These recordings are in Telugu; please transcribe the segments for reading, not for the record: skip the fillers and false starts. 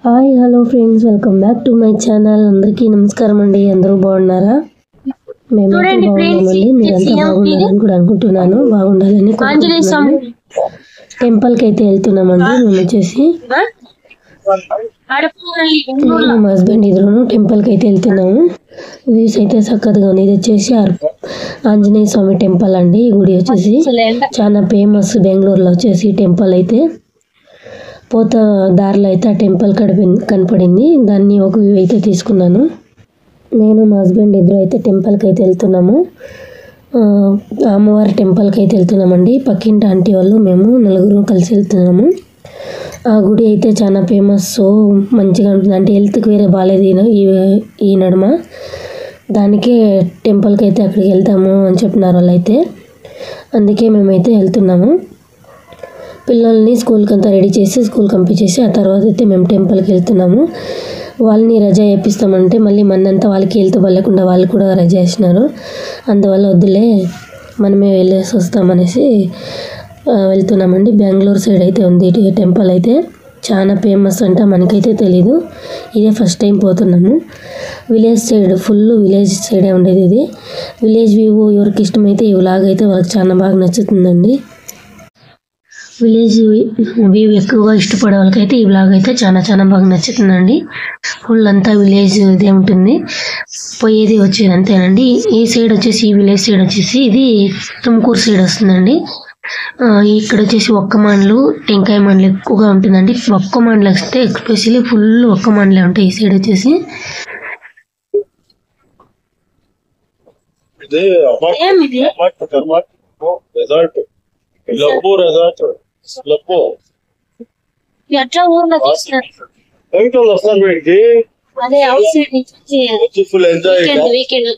Hi hello friends, welcome back to my channel. అందరికీ నమస్కారం అండి. అందరూ బాగున్నారా? మేమైతే బాగున్నామండి. మీరంతా బాగున్నారని కూడా అనుకుంటున్నాను. బాగుండాలని కోరుకుంటున్నాను. టెంపుల్కి అయితే వెళ్తున్నామండి. మేము వచ్చేసి నేను మా హస్బెండ్ ఇద్దరు టెంపుల్కి అయితే వెళ్తున్నాము. వ్యూస్ అయితే చక్కగా ఉంది. ఇది వచ్చేసి ఆంజనేయ స్వామి టెంపుల్ అండి. ఈ గుడి వచ్చేసి చాలా ఫేమస్. బెంగళూరులో వచ్చేసి టెంపుల్ అయితే పోత దారిలో అయితే ఆ టెంపుల్ కనపడింది. దాన్ని ఒక వ్యూ అయితే తీసుకున్నాను. నేను మా హస్బెండ్ ఇద్దరు అయితే టెంపుల్కి అయితే వెళ్తున్నాము. అమ్మవారి టెంపుల్కి అయితే వెళ్తున్నామండి. పక్కింటి ఆంటీ వాళ్ళు మేము నలుగురు కలిసి వెళ్తున్నాము. ఆ గుడి అయితే చాలా ఫేమస్, మంచిగా ఉంటుంది. అంటే హెల్త్కి వేరే బాగాలేదు ఈ నడుమ. దానికే టెంపుల్కి అయితే అక్కడికి వెళ్తాము అని చెప్పినారు వాళ్ళు అయితే. అందుకే మేమైతే వెళ్తున్నాము. పిల్లల్ని స్కూల్కి అంతా రెడీ చేసి స్కూల్కి పంపించేసి ఆ తర్వాత అయితే మేము టెంపుల్కి వెళ్తున్నాము. వాళ్ళని రజా చేపిస్తామంటే మళ్ళీ మనంతా వాళ్ళకి హెల్త్ బాగాలేకుండా వాళ్ళు కూడా రజా చేసినారు. అందువల్ల వద్దులే మనమే వెళ్ళేసి వస్తామనేసి వెళ్తున్నామండి. బెంగళూరు సైడ్ అయితే ఉంది టెంపుల్ అయితే. చాలా ఫేమస్ అంట. మనకైతే తెలీదు. ఇదే ఫస్ట్ టైం పోతున్నాము. విలేజ్ సైడ్, ఫుల్ విలేజ్ సైడే ఉండేది ఇది. విలేజ్ వ్యూ ఎవరికి ఇష్టమైతే ఈ వ్లాగ్ అయితే వాళ్ళకి చాలా బాగా నచ్చుతుందండి. విలేజ్ వ్యూ ఎక్కువగా ఇష్టపడే వాళ్ళకైతే ఈ వ్లాగ్ అయితే చాలా బాగా నచ్చుతుందండి. ఫుల్ అంతా విలేజ్ ఇదే ఉంటుంది. పోయేది వచ్చేది అంతేనండి. ఈ సైడ్ వచ్చేసి ఈ విలేజ్ సైడ్ వచ్చేసి ఇది తుమ్కూరు సైడ్ వస్తుందండి. ఇక్కడ వచ్చేసి ఒక్క మాండ్లు, టెంకాయ మాండ్లు ఎక్కువగా ఉంటుందండి. ఒక్క మాండ్లు వస్తే ఎస్పెషల్లీ ఫుల్ ఒక్క మాండ్లే ఉంటాయి ఈ సైడ్ వచ్చేసి. ఎట్లా ఊర్లో అదే అవుట్ సైడ్ నుంచి ఫుల్ ఎంజాయ్ వీకెండ్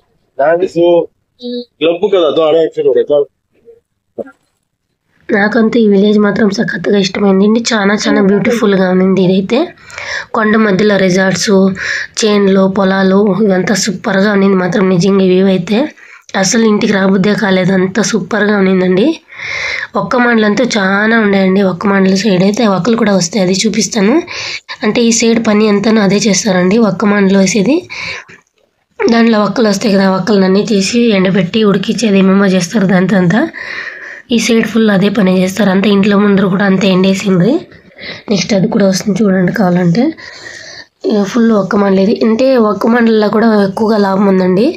క్లబ్ కదా. నాకంతా ఈ విలేజ్ మాత్రం సఖత్తుగా ఇష్టమైంది. చాలా బ్యూటిఫుల్గా ఉంది. ఇదైతే కొండ మధ్యలో రిసార్ట్స్, చేన్లు, పొలాలు ఇవంతా సూపర్గా ఉన్నింది మాత్రం. నిజంగా వ్యూ అయితే అసలు ఇంటికి రాబుద్దే కాలేదు. అంత సూపర్గా ఉన్నిందండి. ఒక్క మాండలంతా చాలా ఉన్నాయండి. ఒక్క మాండల సైడ్ అయితే ఒక్కలు కూడా వస్తాయి, అది చూపిస్తాను. అంటే ఈ సైడ్ పని అంతాను అదే చేస్తారండి. ఒక్క మాండలు వేసేది, దాంట్లో ఒక్కలు వస్తాయి కదా, ఒక్కలన్నీ తీసి ఎండబెట్టి ఉడికిచ్చేది ఏమేమో చేస్తారు. దాంతో ఈ సైడ్ ఫుల్ అదే పని చేస్తారు. అంతా ఇంట్లో ముందర కూడా అంతే ఎండేసింది. నెక్స్ట్ అది కూడా వస్తుంది చూడండి కావాలంటే. ఫుల్ ఒక్క మండలి అంటే ఒక్క మండలిలో కూడా ఎక్కువగా లాభం ఉందండి.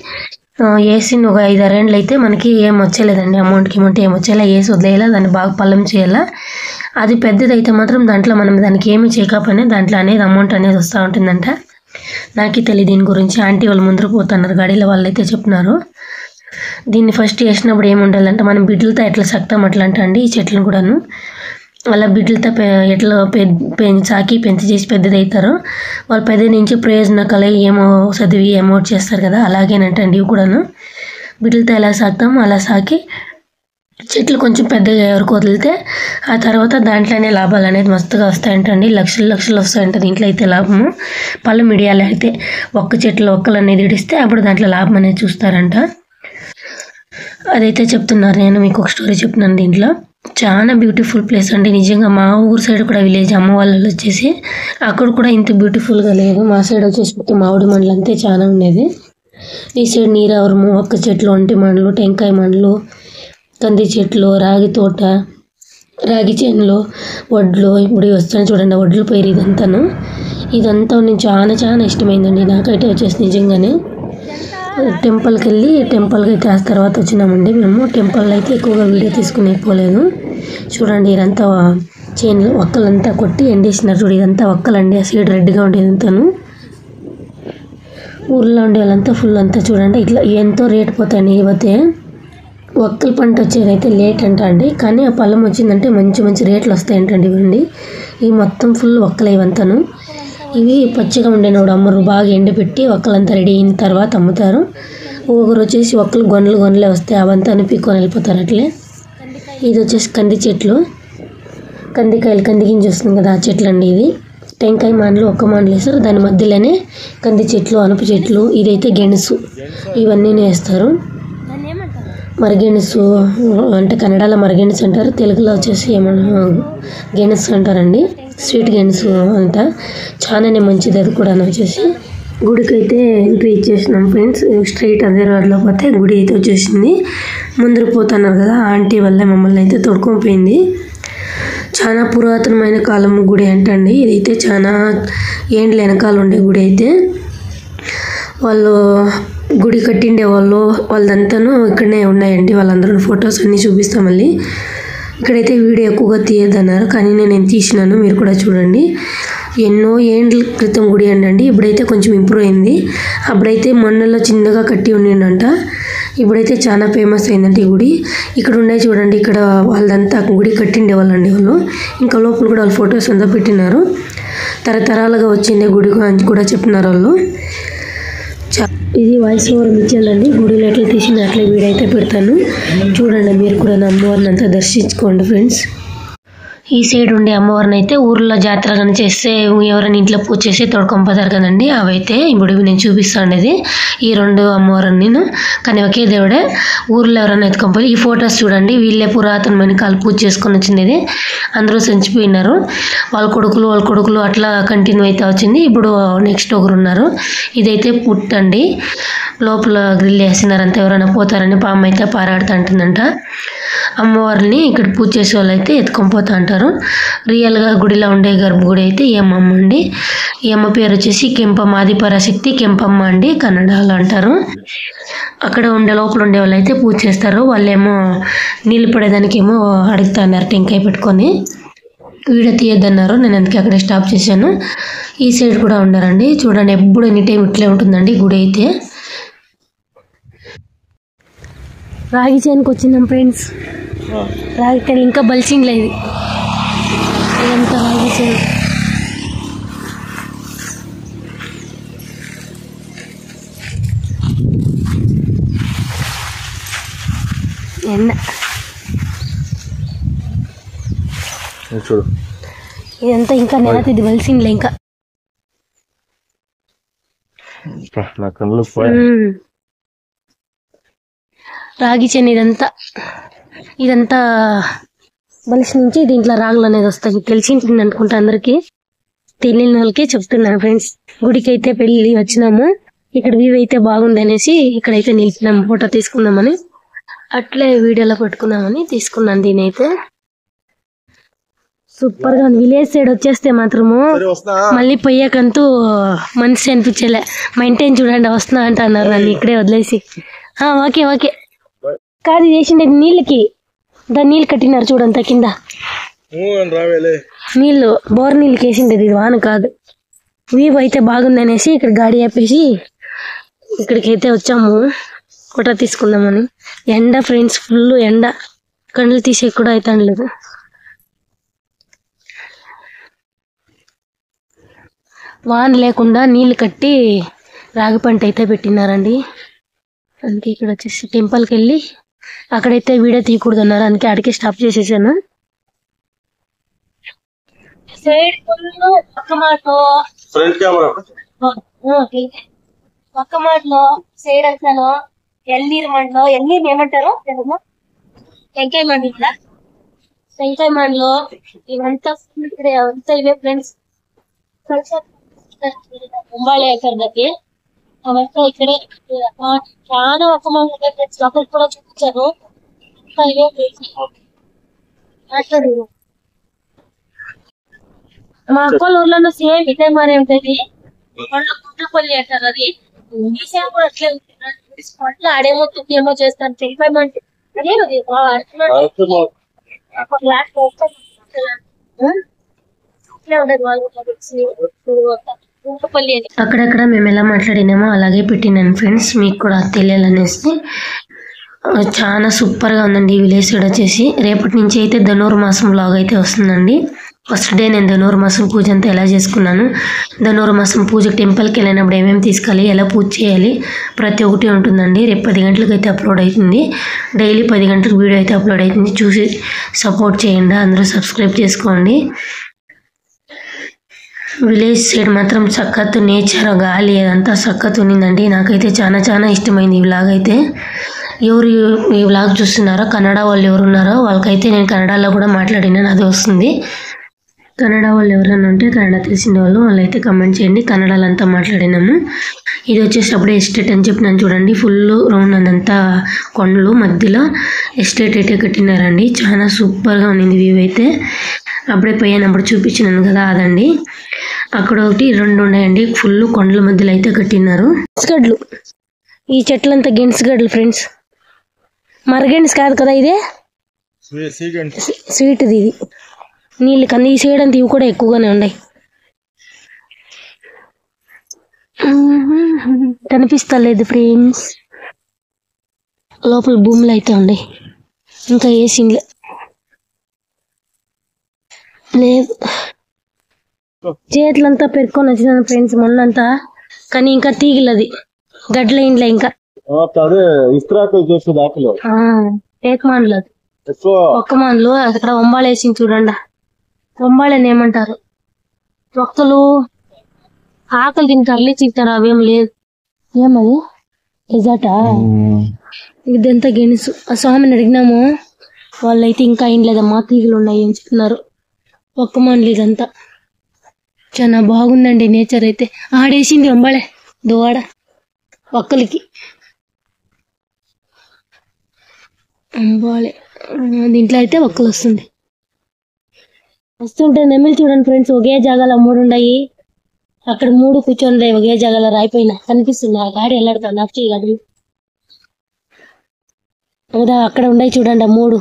వేసిన ఒక 5-6 ఏళ్ళు అయితే మనకి ఏం వచ్చేలేదండి. అమౌంట్కి ఏం వచ్చేలా వేసి వదిలేయాలా, దాన్ని బాగా పల్లం చేయాలా. అది పెద్దది అయితే మాత్రం దాంట్లో మనం దానికి ఏమి చేయకపోయినా దాంట్లో అనేది అమౌంట్ అనేది వస్తూ ఉంటుందంట. నాకే తెలియదు దీని గురించి. ఆంటీ వాళ్ళు ముందర పోతున్నారు గాడీలో, వాళ్ళు అయితే చెప్తున్నారు. దీన్ని ఫస్ట్ వేసినప్పుడు ఏమి ఉండాలంటే మనం బిడ్డలతో ఎట్లా సక్తాం అట్లా అండి ఈ చెట్లను కూడాను. అలా బిడ్డలతో ఎట్లా సాకి పెంచి చేసి పెద్దది అవుతారో వాళ్ళు పెద్ద నుంచి ప్రయోజనకాలు ఏమో చదివి అమౌంట్ చేస్తారు కదా, అలాగేనంటండి ఇవి కూడాను. బిడ్డలతో ఎలా సాగుతామో అలా సాకి చెట్లు కొంచెం పెద్దగా ఎవరికి వదిలితే ఆ తర్వాత దాంట్లోనే లాభాలు అనేది మస్తుగా వస్తాయంటండి. లక్షలు వస్తాయంట దీంట్లో అయితే లాభము. పళ్ళు మిడియాలు అయితే ఒక్క చెట్లు ఒక్కలు అనేది ఇడిస్తే అప్పుడు దాంట్లో లాభం అనేది చూస్తారంట. అదైతే చెప్తున్నారు. నేను మీకు ఒక స్టోరీ చెప్తున్నాను. దీంట్లో చాలా బ్యూటిఫుల్ ప్లేస్ అండి. నిజంగా మా ఊరు సైడ్ కూడా విలేజ్ అమ్మ వాళ్ళు వచ్చేసి అక్కడ కూడా ఇంత బ్యూటిఫుల్గా లేదు. మా సైడ్ వచ్చేసి మామిడి మండలు అంతే చాలా ఉండేది. ఈ సైడ్ నీరావరము, ఒక్క చెట్లు, ఒంటి మండలు, టెంకాయ మండలు, కంది చెట్లు, రాగి తోట, రాగి చేనులు, వడ్లు. ఇప్పుడు వస్తాను చూడండి వడ్లు పైరు. ఇదంతా నేను చాలా ఇష్టమైందండి నాకైతే వచ్చేసి నిజంగానే. టెంపుల్కి వెళ్ళి టెంపుల్కి అయితే ఆ తర్వాత వచ్చినామండి. మేము టెంపుల్లో అయితే ఎక్కువగా వీడియో తీసుకుని పోలేదు. చూడండి ఇదంతా చేనులు ఒక్కలంతా కొట్టి ఎండేసినారు. చూడు ఇదంతా ఒక్కలండి. ఆ సైడ్ రెడ్గా ఉండేది అంతాను. ఊర్లో ఉండే వాళ్ళంతా ఫుల్ అంతా చూడండి ఇట్లా ఎంతో రేట్ పోతాయండి. ఇవైతే ఒక్కల పంట వచ్చేదైతే లేట్ అండి, కానీ ఆ పొలం వచ్చిందంటే మంచి రేట్లు వస్తాయంటండి. ఇవ్వండి ఇవి మొత్తం ఫుల్ ఒక్కలే ఇవంతాను. ఇవి పచ్చిగా ఉండేనప్పుడు అమ్మరు, బాగా ఎండబెట్టి ఒక్కలంతా రెడీ అయిన తర్వాత అమ్ముతారు. ఒకరు వచ్చేసి ఒక్కలు గొనలే వస్తాయి, అవంతా పీక్కొని వెళ్ళిపోతారు అట్లే. ఇది వచ్చేసి కంది చెట్లు, కందికాయలు, కంది గింజ వస్తుంది కదా ఆ చెట్లు అండి. ఇది టెంకాయ మాండ్లు ఒక్క మాండ్లు వేస్తారు. దాని మధ్యలోనే కంది చెట్లు, అనుపు చెట్లు, ఇదైతే గెనుసు, ఇవన్నీ వేస్తారు. మరగెనుసు అంటే కన్నడలో మరగెనుసు అంటారు, తెలుగులో వచ్చేసి ఏమన్నా గెనుసు అంటారండి. స్వీట్ గెన్స్ అంట. చాలానే మంచిది అది కూడా వచ్చేసి. గుడికి అయితే ఎంట్రీ ఇచ్చేసినాం ఫ్రెండ్స్. స్ట్రైట్ అదే రోడ్లో పోతే గుడి అయితే వచ్చేసింది. ముందర పోతున్నారు కదా ఆంటీ వల్ల మమ్మల్ని అయితే తొడుకొని పోయింది. చాలా పురాతనమైన కాలం గుడి అంటండి. ఇదైతే చాలా ఏండ్ల వెనకాల ఉండే గుడి అయితే. వాళ్ళు గుడి కట్టిండే వాళ్ళంతాను ఇక్కడనే ఉన్నాయండి. వాళ్ళందరూ ఫొటోస్ అన్నీ చూపిస్తాం మళ్ళీ. ఇక్కడైతే వీడియో ఎక్కువగా తీయద్దన్నారు కానీ నేను తీసినాను, మీరు కూడా చూడండి. ఎన్నో ఏండ్ల క్రితం గుడి అండి. ఇప్పుడైతే కొంచెం ఇంప్రూవ్ అయింది. అప్పుడైతే మన్నులో చిన్నగా కట్టి ఉండిందంట. ఇప్పుడైతే చాలా ఫేమస్ అయిందంట ఈ గుడి. ఇక్కడ ఉండే చూడండి, ఇక్కడ వాళ్ళంతా గుడి కట్టిండే వాళ్ళండి వాళ్ళు. ఇంకా లోపల కూడా వాళ్ళు ఫొటోస్ అంతా పెట్టినారు. తరతరాలుగా వచ్చిండే గుడి అని కూడా చెప్తున్నారు వాళ్ళు. ఇది వాయిస్ ఓవర్ ఇచ్చేయాలండి. గుడిలో ఎట్లా తీసిన అట్లా వీడియో అయితే పెడతాను చూడండి. మీరు కూడా నా అమ్మవారిని అంతా దర్శించుకోండి ఫ్రెండ్స్. ఈ సైడ్ ఉండే అమ్మవారిని అయితే ఊర్లో జాతర కానీ చేస్తే ఎవరైనా ఇంట్లో పూజ చేసి తోడుకొంపోతారు కదండి, అవైతే ఇప్పుడు నేను చూపిస్తాండేది. ఈ 2 అమ్మవారిని నేను కానీ ఒకే దేవుడే ఊర్లో ఎవరైనా ఎత్తుకొనిపోయి. ఈ ఫొటోస్ చూడండి, వీళ్ళే పురాతనమైన కాలు పూజ చేసుకొని వచ్చింది. అందరూ చనిపోయినారు. వాళ్ళ కొడుకులు అట్లా కంటిన్యూ అయితే వచ్చింది. ఇప్పుడు నెక్స్ట్ ఒకరు ఉన్నారు. ఇదైతే పుట్టండి, లోపల గ్రిల్ వేసినారంతా. ఎవరైనా పోతారని పాము అయితే పారాడుతూ ఉంటుందంట. అమ్మవారిని ఇక్కడ పూజ చేసే వాళ్ళు అయితే ఎత్తుకొని పోతా అంటారు. రియల్గా గుడిలో ఉండే గర్భగుడి అయితే ఈ అమ్మమ్మ అండి. ఈ అమ్మ పేరు వచ్చేసి కెంపమ్మ, ఆదిపరాశక్తి కెంపమ్మ అండి, కన్నడలో అంటారు. అక్కడ లోపల ఉండే వాళ్ళు అయితే పూజ చేస్తారు. వాళ్ళేమో నీళ్ళు పడేదానికి ఏమో అడుగుతా అన్నారు టెంకాయ పెట్టుకొని. వీడియో తీయద్దన్నారు, నేను అందుకే అక్కడే స్టాప్ చేశాను. ఈ సైడ్ కూడా ఉన్నారండి చూడండి. ఎప్పుడు ఎనీ టైం ఇట్లే ఉంటుందండి గుడి అయితే. రాగి చేనుకు వచ్చినాం ఫ్రెండ్స్. రాగి కానీ ఇంకా బలిసింగ్ లేదు. ఇదంతా రాగి చేను. ఎండ చూడు, ఇదంతా ఇంకా నేత ఇది బలిసింగ్లే. ఇంకా నా కళ్ళు రాగి చేను ఇదంతా బలిసి నుంచి దీంట్లో రాగులు అనేది వస్తాయి. తెలిసింటుంది అనుకుంటా అందరికి, తెలియని వాళ్ళకి చెప్తున్నాను ఫ్రెండ్స్. గుడికి అయితే పెళ్ళి వచ్చినాము. ఇక్కడ వ్యూ అయితే బాగుంది అనేసి ఇక్కడైతే నిలిచినాము ఫోటో తీసుకుందామని. అట్లే వీడియోలో పెట్టుకుందామని తీసుకున్నాను. దీనైతే సూపర్ గా విలేజ్ సైడ్ వచ్చేస్తే మాత్రము మళ్ళీ పోయాకంతూ మనిషి అనిపించలే. మెయింటైన్ చూడండి వస్తున్నా అంటున్నారు నన్ను ఇక్కడే వదిలేసి. ఓకే కాదు చేసిండే నీళ్ళకి దాని నీళ్ళు కట్టినారు చూడంతా కింద. నీళ్ళు బోర్ నీళ్ళకి వేసిండేది, ఇది వాన కాదు. వ్యూ అయితే బాగుంది అనేసి ఇక్కడ గాడి ఆపేసి ఇక్కడికి అయితే వచ్చాము ఫోటో తీసుకుందామని. ఎండ ఫ్రెండ్స్, ఫుల్ ఎండ, కండ్లు తీసే కూడా అయితే లేదు. వాన లేకుండా నీళ్ళు కట్టి రాగి పంట అయితే పెట్టినారండి. అందుకే ఇక్కడ వచ్చేసి టెంపుల్కి వెళ్ళి అక్కడైతే వీడియో తీయకూడదు అన్నారు, అందుకే అడిగి స్టాప్ చేసేసాను. పక్క మాటలో సైడ్ అంటాను ఎల్నీరు మండలో, ఎల్నీరు ఏమంటారు టెంకాయ మండి, టెంకాయ మండలో ఇవంతా అంతా ఇవే ఫ్రెండ్స్. ముంబాయి దగ్గరికి అవంతా ఇక్కడే చాలా ఒక అక్కడ కూడా చూపించారు. మా అక్కల ఊర్లో సేమ్ ఇదే మరి ఉంటది. గుడ్లపల్లి అంటారు అది. ఈ సేమ్ కూడా అట్లే ఉంటుంది. ఆడేమో ఏమో చేస్తాను తెలిపేమంటే అదే ఉండదు వాళ్ళు. అక్కడక్కడ మేము ఎలా మాట్లాడినామో అలాగే పెట్టినాను ఫ్రెండ్స్, మీకు కూడా తెలియాలనేసి. చాలా సూపర్గా ఉందండి ఈ విలేజ్ సైడ్ వచ్చేసి. రేపటి నుంచి అయితే ధనుర్మాసం వ్లాగ్ అయితే వస్తుందండి. ఫస్ట్ డే నేను ధనుర్మాసం పూజ అంతా ఎలా చేసుకున్నాను, ధనుర్మాసం పూజకి టెంపుల్కి వెళ్ళినప్పుడు ఏమేమి తీసుకోవాలి, ఎలా పూజ చేయాలి, ప్రతి ఒక్కటి ఉంటుందండి. రేపు 10 గంటలకు అయితే అప్లోడ్ అవుతుంది. డైలీ 10 గంటలకు వీడియో అయితే అప్లోడ్ అవుతుంది. చూసి సపోర్ట్ చేయండి, అందరూ సబ్స్క్రైబ్ చేసుకోండి. విలేజ్ సైడ్ మాత్రం సక్కత్తు నేచర్, గాలి అదంతా సక్కత్తు ఉన్నిందండి. నాకైతే చాలా చాలా ఇష్టమైంది ఈ వ్లాగ్ అయితే. ఎవరు ఈ వ్లాగ్ చూస్తున్నారో కన్నడ వాళ్ళు ఎవరు ఉన్నారో వాళ్ళకైతే నేను కన్నడలో కూడా మాట్లాడినాను, అది వస్తుంది. కన్నడ వాళ్ళు ఎవరైనా ఉంటే కన్నడ తెలిసిన వాళ్ళైతే కమెంట్ చేయండి. కన్నడలో అంతా మాట్లాడినాము. ఇది వచ్చేసి అప్పుడే ఎస్టేట్ అని చెప్పినాను చూడండి. ఫుల్ రౌండ్ అదంతా కొండలు మధ్యలో ఎస్టేట్ అయితే కట్టినారండి. చాలా సూపర్గా ఉన్నింది వ్యూ అయితే. అప్పుడే పోయినప్పుడు చూపించినాను కదా అదండి. అక్కడ ఒకటి 2 ఉన్నాయండి. ఫుల్ కొండల మధ్యలో అయితే కట్టినారు. గెన్స్గడ్లు, ఈ చెట్లంతా గెన్స్గడ్లు ఫ్రెండ్స్. మరగెన్స్ కాదు కదా ఇదే, స్వీట్ది ఇది. నీళ్ళు కన్నా ఈ సైడ్ అంతా ఇవి కూడా ఎక్కువగానే ఉన్నాయి. కనిపిస్తలేదు ఫ్రెండ్స్. లోపల భూములు అయితే ఉన్నాయి. ఇంకా ఏ సీన్లే లేదు. చేతులంతా పెరుక్కొని వచ్చినాను ఫ్రెండ్స్ మొన్నంతా. కానీ ఇంకా తీగలది గడ్ల ఇంట్లో ఇంకా టేకమాన్లు ఒక్క మాన్లు అక్కడ వంబాలు వేసింది చూడండి. వంబాళని ఏమంటారు, ఒక్కలు ఆకలి తింటారు, అర్లీ తింటారు. అవేం లేదు. ఏమది రిజార్టా? ఇదంతా గెనుసు. ఆ స్వామిని అడిగినాము, వాళ్ళైతే ఇంకా ఏం లేదమ్మా తీగలు ఉన్నాయి అని చెప్తున్నారు. ఒక్క మాన్లు ఇదంతా చాలా బాగుందండి నేచర్ అయితే. ఆడేసింది వంబాళే దోడ ఒక్కలికి. వంబాళే దీంట్లో అయితే ఒక్కలు వస్తుంది. వస్తుంటే నెమ్మలు చూడండి ఫ్రెండ్స్. ఒకే జాగాలో 3 ఉన్నాయి. అక్కడ 3 కూర్చొని ఒకే జాగాలో రాయిపోయిన కనిపిస్తుంది. ఆ గాడి వెళ్ళాడుతుంది అక్షి గాడి కదా. అక్కడ ఉన్నాయి చూడండి 3.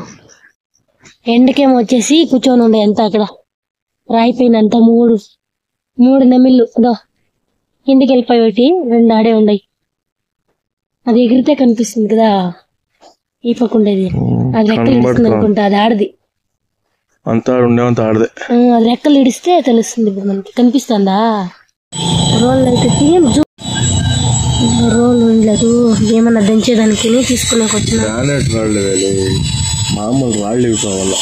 ఎండకేమో వచ్చేసి కూర్చొని ఉండే అంతా అక్కడ రాయిపోయిన అంతా 3 నెమిళ్ళు అదో కిందికి వెళ్ళిపోయి 2 ఆడే ఉన్నాయి. అది ఎగిరితే కనిపిస్తుంది కదా ఈ పక్క ఉండేది. అది రెక్కలు ఇడుస్తుంది అనుకుంటా, అది ఆడది. అది రెక్కలు ఇడిస్తే తెలుస్తుంది. ఇప్పుడు మనకి కనిపిస్తుందా? రోల్ అయితే రోల్ ఉండలేదు. ఏమన్నా దంచేదానికి తీసుకునే వచ్చిన మామూలు రాళ్ళు కావాలా.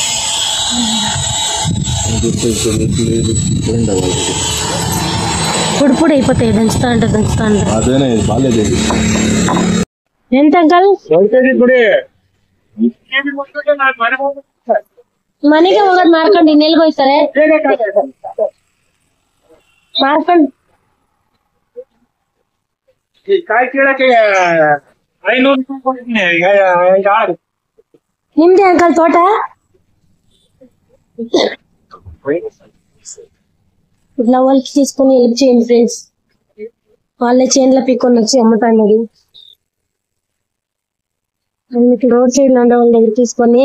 పొడి అయిపోతాయి. దంచుతా అంటే అదేనే బాగాలేదు. ఎంత అంకల్ ಮನೆಗೆ ಹೋಗೋದ್ ಮಾರ್ಕೊಂಡು ಇನ್ನೆಲ್ಗ ಹೋಯ್ತಾರೆ ಮಾರ್ಕೊಂಡು ನಿಮ್ದೇ ಅಂಕಲ್ ತೋಟ? ఇట్లా వాళ్ళకి తీసుకొని హెల్ప్ చేయండి ఫ్రెండ్స్. వాళ్ళే చేన్ల పీక్కొని వచ్చి అమ్ముతాండది. రోడ్ సైడ్ లో ఉండే వాళ్ళ దగ్గర తీసుకొని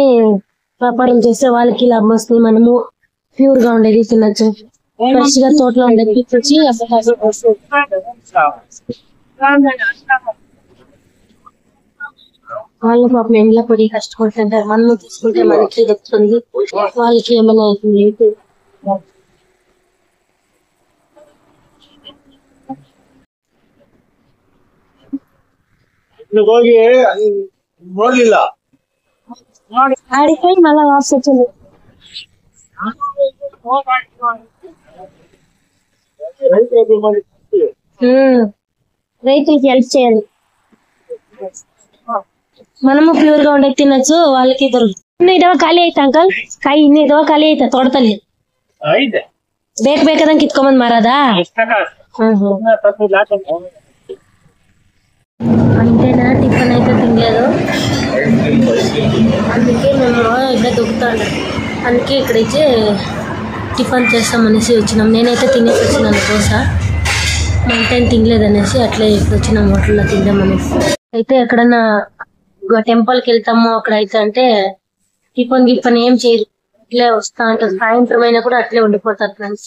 వ్యాపారం చేస్తే వాళ్ళకి లాభం వస్తుంది. మనము ప్యూర్ గా ఉండేది తినచ్చు. ఫ్రెష్ గా తోటలో ఉండేది తీసుకొచ్చి వాళ్ళు పాపం ఎండ్ల పడి కష్టపడుతుంటారు. మనము తీసుకుంటే మనకి దొరుకుతుంది, వాళ్ళకి ఏమైనా అవుతుంది. ఆడిపోయి మళ్ళా వాపస్ వచ్చింది. రైతులకి హెల్ప్ చేయాలి. మనము ಪ್ಯೂರ್ గా ఉండేది ತಿನ್ನచ్చు, వాళ్ళకి ದೊರಕುತ್ತೆ. ಇನ್ನು ಇದಾವ ಖಾಲಿ ಆಯ್ತಾ ಅಂಕಲ್? ಕಾಯಿ ಇನ್ನು ಇದಾವ ಖಾಲಿ ಆಯ್ತಾ ತೋಟದಲ್ಲಿ? ಬೇಕಾದಂಗೆ ಕಿತ್ಕೊಂಬಂದ್ ಮಾರದ? అంతేనా? టిఫిన్ అయితే తినలేదు, అందుకే మేము ఇక్కడ దొరుకుతాను. అందుకే ఇక్కడైతే టిఫిన్ చేస్తామనేసి వచ్చినాం. నేనైతే తినేసి వచ్చినాను దోశ. టైం తినలేదనేసి అట్లే ఇక్కడ వచ్చినాం హోటల్లో తిందామనేసి. అయితే ఎక్కడన్నా టెంపుల్కి వెళ్తాము అక్కడ అయితే అంటే టిఫిన్ ఏం చేయరు, ఇట్లే వస్తా అంటారు. సాయంత్రం అయినా కూడా అట్లే ఉండిపోతారు ఫ్రెండ్స్.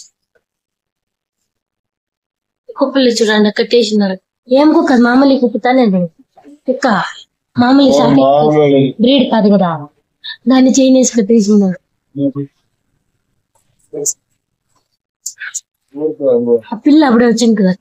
కుప్పలు చూడండి కట్టేసినారు. ఏం కుక్క? మామూలు కుప్పుతానే కుక్క, మామూలు బ్రీడ్ కాదు కదా, దాన్ని చైన్ వేసి కట్టేసినారు. ఆ పిల్ల అప్పుడే వచ్చింది కదా.